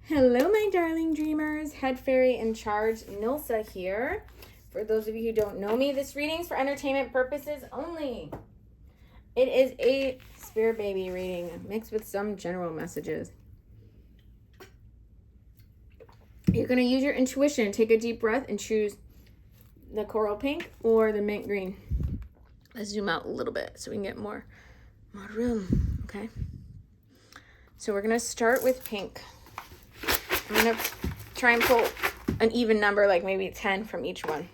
Hello, my darling dreamers. Head fairy in charge, Nilsa here. For those of you who don't know me, this reading's for entertainment purposes only. It is a spirit baby reading mixed with some general messages. You're going to use your intuition. Take a deep breath and choose the coral pink or the mint green. Let's zoom out a little bit so we can get more room. Okay. So we're going to start with pink. I'm going to try and pull an even number, like maybe 10 from each one.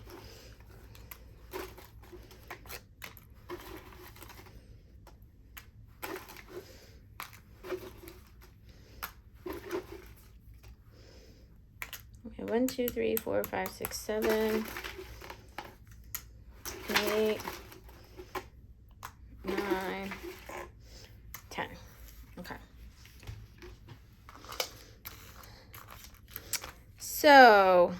Okay, 1, 2, 3, 4, 5, 6, 7, 8, 9, 10. Okay. So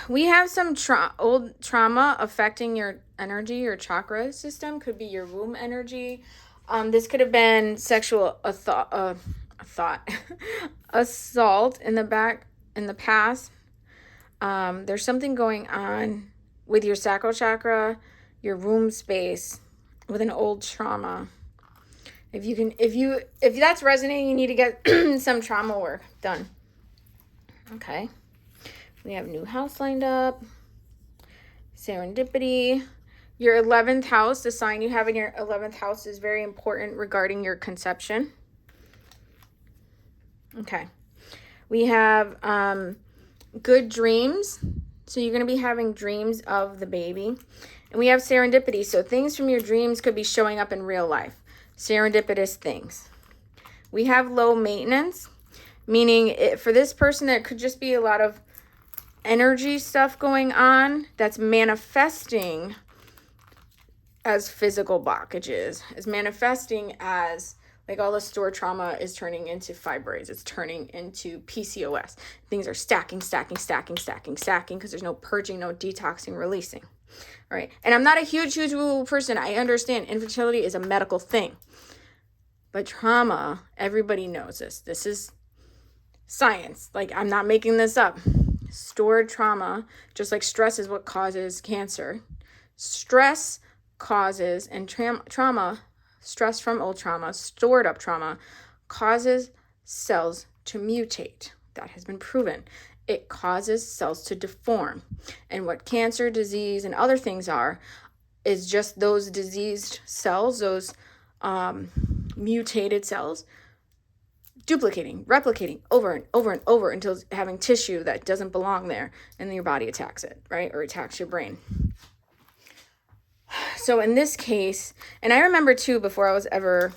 we have some old trauma affecting your energy, your chakra system. Could be your womb energy. This could have been sexual assault in the past. There's something going on with your sacral chakra, your womb space, with an old trauma. If that's resonating, you need to get some trauma work done. Okay. We have new house lined up. Serendipity. Your 11th house, the sign you have in your 11th house is very important regarding your conception. Okay. We have good dreams. So you're going to be having dreams of the baby. And we have serendipity. So things from your dreams could be showing up in real life. Serendipitous things. We have low maintenance, meaning for this person, there could just be a lot of energy stuff going on that's manifesting as physical blockages. It's manifesting as like all the stored trauma is turning into fibroids. It's turning into PCOS. Things are stacking because there's no purging, no detoxing, releasing. All right. And I'm not a huge woo person. I understand infertility is a medical thing. But trauma, everybody knows this. This is science. Like, I'm not making this up. Stored trauma, just like stress is what causes cancer. Stress causes, and trauma, stress from old trauma, stored up trauma, causes cells to mutate. That has been proven. It causes cells to deform. And what cancer, disease, and other things are is just those diseased cells, those mutated cells, duplicating, replicating over and over and over until it's having tissue that doesn't belong there, and then your body attacks it, right? Or attacks your brain. So in this case, and I remember too, before I was ever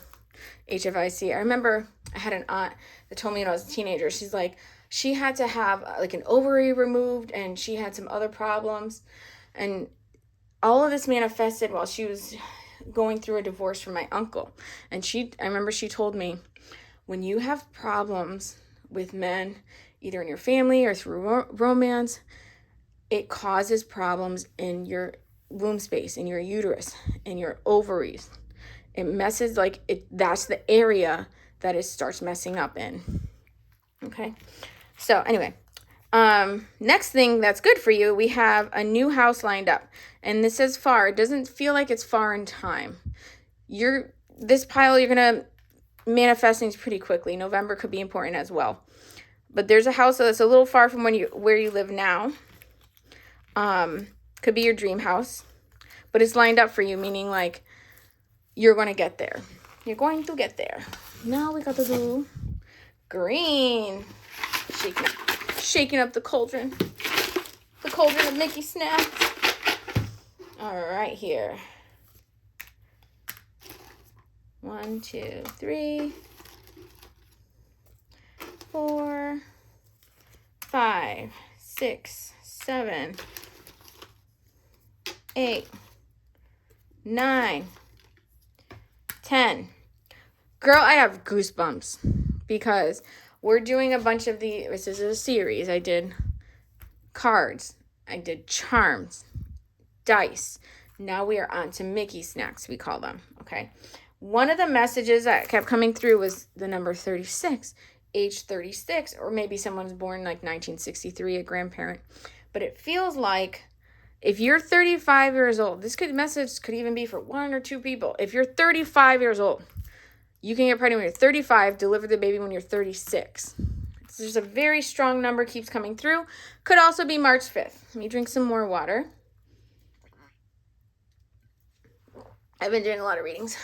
HFIC, I remember I had an aunt that told me when I was a teenager, she's like, she had to have like an ovary removed and she had some other problems. And all of this manifested while she was going through a divorce from my uncle. And I remember she told me, when you have problems with men, either in your family or through romance, it causes problems in your womb space, in your uterus, in your ovaries. It messes that's the area that it starts messing up in. Okay. So anyway, next thing that's good for you, we have a new house lined up. And this is far. It doesn't feel like it's far in time. This pile, you're going to manifest things pretty quickly. November could be important as well. But there's a house that's a little far from where you live now. Could be your dream house. But it's lined up for you, meaning like you're going to get there. You're going to get there. Now we got to do green. Shaking up the cauldron. The cauldron of Mickey snacks. All right, here. 1, 2, 3, 4, 5, 6, 7, 8, 9, 10. Girl, I have goosebumps because we're doing a bunch of this is a series. I did cards. I did charms, dice. Now we are on to Mickey snacks, we call them, okay? One of the messages that kept coming through was the number 36, age 36, or maybe someone's born like 1963, a grandparent. But it feels like if you're 35 years old, message could even be for 1 or 2 people. If you're 35 years old, you can get pregnant when you're 35, deliver the baby when you're 36. So there's a very strong number keeps coming through. Could also be March 5th. Let me drink some more water. I've been doing a lot of readings.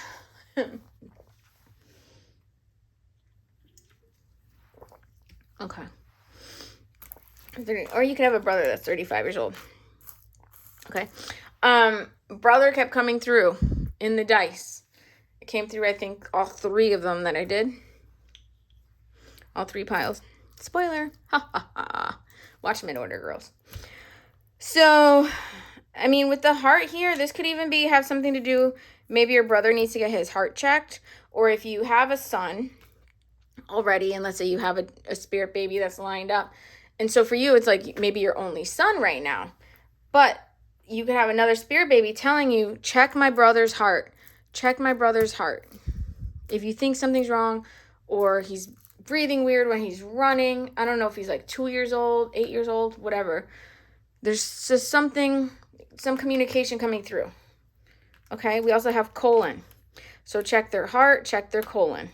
Okay. Or you could have a brother that's 35 years old. Okay. Brother kept coming through in the dice. It came through, I think, all 3 of them that I did. All 3 piles. Spoiler. Ha ha ha. Watch them in order, girls. So, I mean, with the heart here, this could even have something to do, maybe your brother needs to get his heart checked, or if you have a son already, and let's say you have a spirit baby that's lined up, and so for you, it's like maybe your only son right now, but you could have another spirit baby telling you, check my brother's heart, check my brother's heart. If you think something's wrong, or he's breathing weird when he's running, I don't know if he's like 2 years old, 8 years old, whatever, there's just some communication coming through. Okay, we also have colon. So check their heart, check their colon.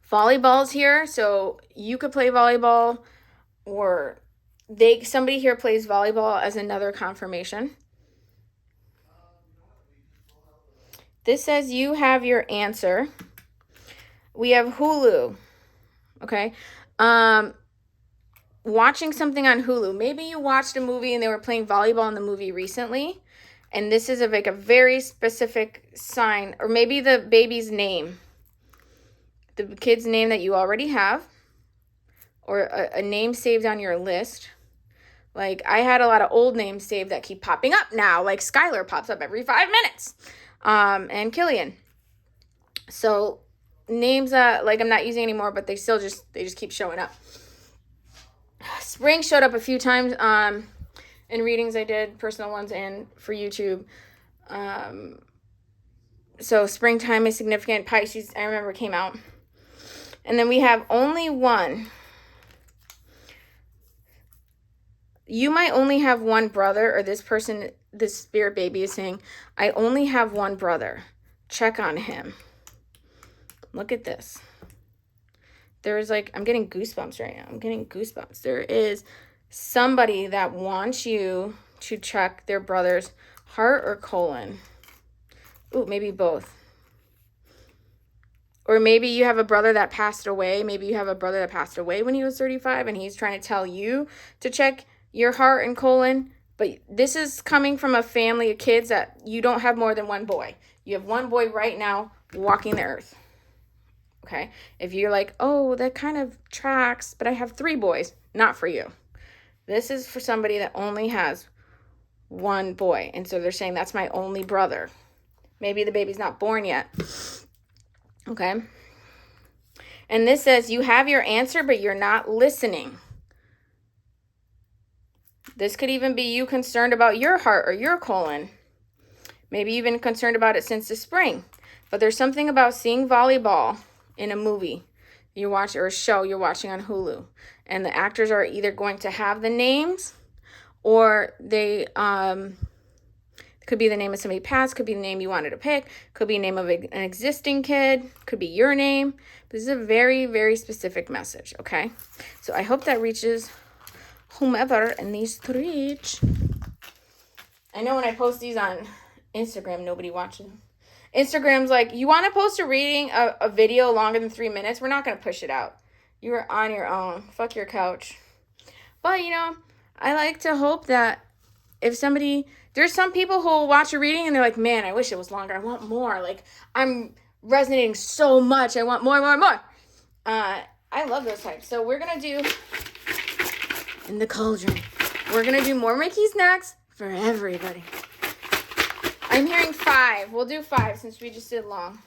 Volleyball's here, so you could play volleyball, or somebody here plays volleyball as another confirmation. This says you have your answer. We have Hulu. Okay. Watching something on Hulu. Maybe you watched a movie and they were playing volleyball in the movie recently, and this is like a very specific sign, or maybe the baby's name, the kid's name that you already have, or a name saved on your list. Like, I had a lot of old names saved that keep popping up now, like Skylar pops up every 5 minutes, and Killian. So names that like I'm not using anymore, but they just keep showing up. Spring showed up a few times in readings I did, personal ones and for YouTube. So springtime is significant. Pisces, I remember, came out. And then we have only one. You might only have one brother, or this spirit baby is saying, I only have one brother. Check on him. Look at this. There's like, I'm getting goosebumps right now. I'm getting goosebumps. There is somebody that wants you to check their brother's heart or colon. Ooh, maybe both. Or maybe you have a brother that passed away. Maybe you have a brother that passed away when he was 35 and he's trying to tell you to check your heart and colon. But this is coming from a family of kids that you don't have more than one boy. You have one boy right now walking the earth. Okay? If you're like, oh, that kind of tracks, but I have 3 boys. Not for you. This is for somebody that only has one boy. And so they're saying, that's my only brother. Maybe the baby's not born yet. Okay? And this says, you have your answer, but you're not listening. This could even be you concerned about your heart or your colon. Maybe you've been concerned about it since the spring. But there's something about seeing volleyball in a movie you watch, or a show you're watching on Hulu. And the actors are either going to have the names, or they could be the name of somebody passed, could be the name you wanted to pick, could be the name of an existing kid, could be your name. This is a very, very specific message, okay? So I hope that reaches whomever it needs to reach. I know when I post these on Instagram, nobody watches them. Instagram's like, you want to post a reading, a video longer than 3 minutes? We're not going to push it out. You are on your own. Fuck your couch. But, you know, I like to hope that if there's some people who will watch a reading and they're like, man, I wish it was longer. I want more. Like, I'm resonating so much. I want more. I love those types. So we're going to do, in the cauldron, we're going to do more Mickey snacks for everybody. I'm hearing 5. We'll do 5 since we just did long.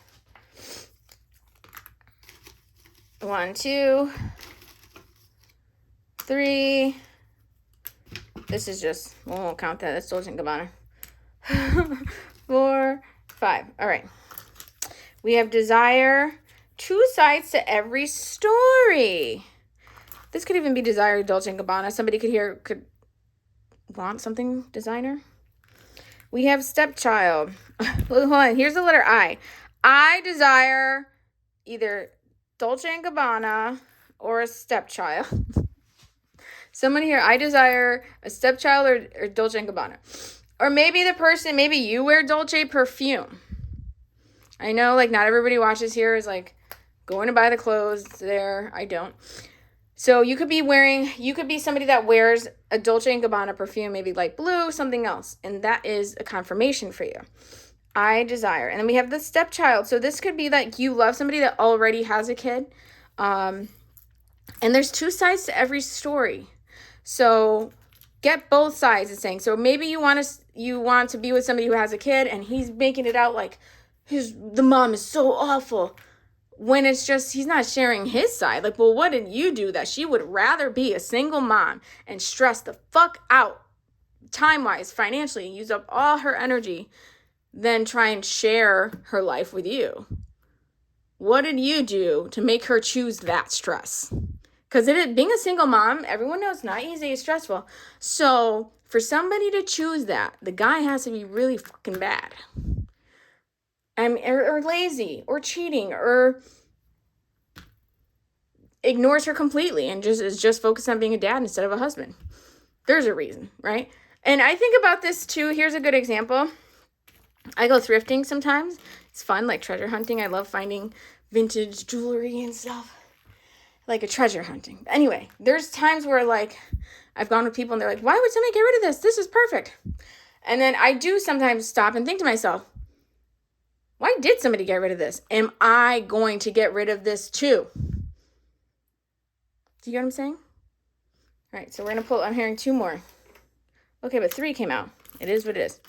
1, 2, 3. This is just, we won't count that. That's Dolce & Gabbana. 4, 5. All right. We have desire, two sides to every story. This could even be desire, Dolce & Gabbana. Somebody could want something designer. We have stepchild. Hold on, here's the letter I. I desire either Dolce & Gabbana or a stepchild. Someone here, I desire a stepchild or Dolce & Gabbana. Or maybe maybe you wear Dolce perfume. I know, like, not everybody watches here is, like, going to buy the clothes there. I don't. So you could be somebody that wears a Dolce & Gabbana perfume, maybe light blue, something else. And that is a confirmation for you. I desire. And then we have the stepchild. So this could be like you love somebody that already has a kid. And there's two sides to every story. So get both sides of saying. So maybe you want to be with somebody who has a kid and he's making it out like the mom is so awful. When it's just, he's not sharing his side. Like, well, what did you do that she would rather be a single mom and stress the fuck out time-wise, financially, and use up all her energy than try and share her life with you? What did you do to make her choose that stress? Because being a single mom, everyone knows, not easy, it's stressful. So for somebody to choose that, the guy has to be really fucking bad. Or lazy, or cheating, or ignores her completely and is just focused on being a dad instead of a husband. There's a reason, right? And I think about this too. Here's a good example. I go thrifting sometimes. It's fun, like treasure hunting. I love finding vintage jewelry and stuff. Like a treasure hunting. Anyway, there's times where, like, I've gone with people and they're like, why would somebody get rid of this? This is perfect. And then I do sometimes stop and think to myself, why did somebody get rid of this? Am I going to get rid of this too? Do you get what I'm saying? All right, so we're going to I'm hearing two more. Okay, but 3 came out. It is what it is.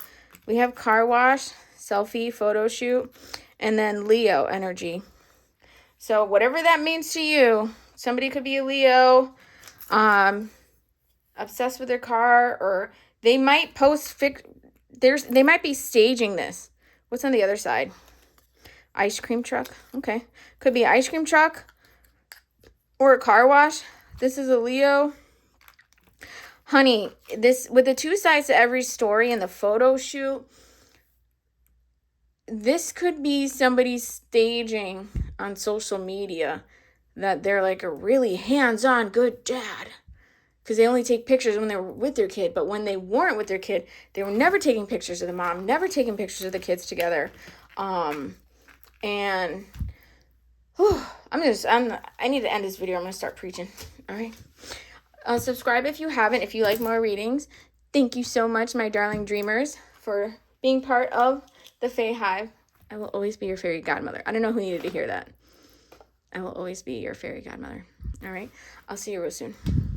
We have car wash, selfie, photo shoot, and then Leo energy. So whatever that means to you, somebody could be a Leo, obsessed with their car, or they might they might be staging this. What's on the other side? Ice cream truck. Okay. Could be an ice cream truck or a car wash. This is a Leo. Honey, this with the two sides to every story and the photo shoot, this could be somebody staging on social media that they're like a really hands-on good dad because they only take pictures when they're with their kid. But when they weren't with their kid, they were never taking pictures of the mom, never taking pictures of the kids together. And I need to end this video. I'm going to start preaching. All right. Subscribe if you haven't, if you like more readings. Thank you so much, my darling dreamers, for being part of the Fae Hive. I will always be your fairy godmother. I don't know who needed to hear that. I will always be your fairy godmother. All right. I'll see you real soon.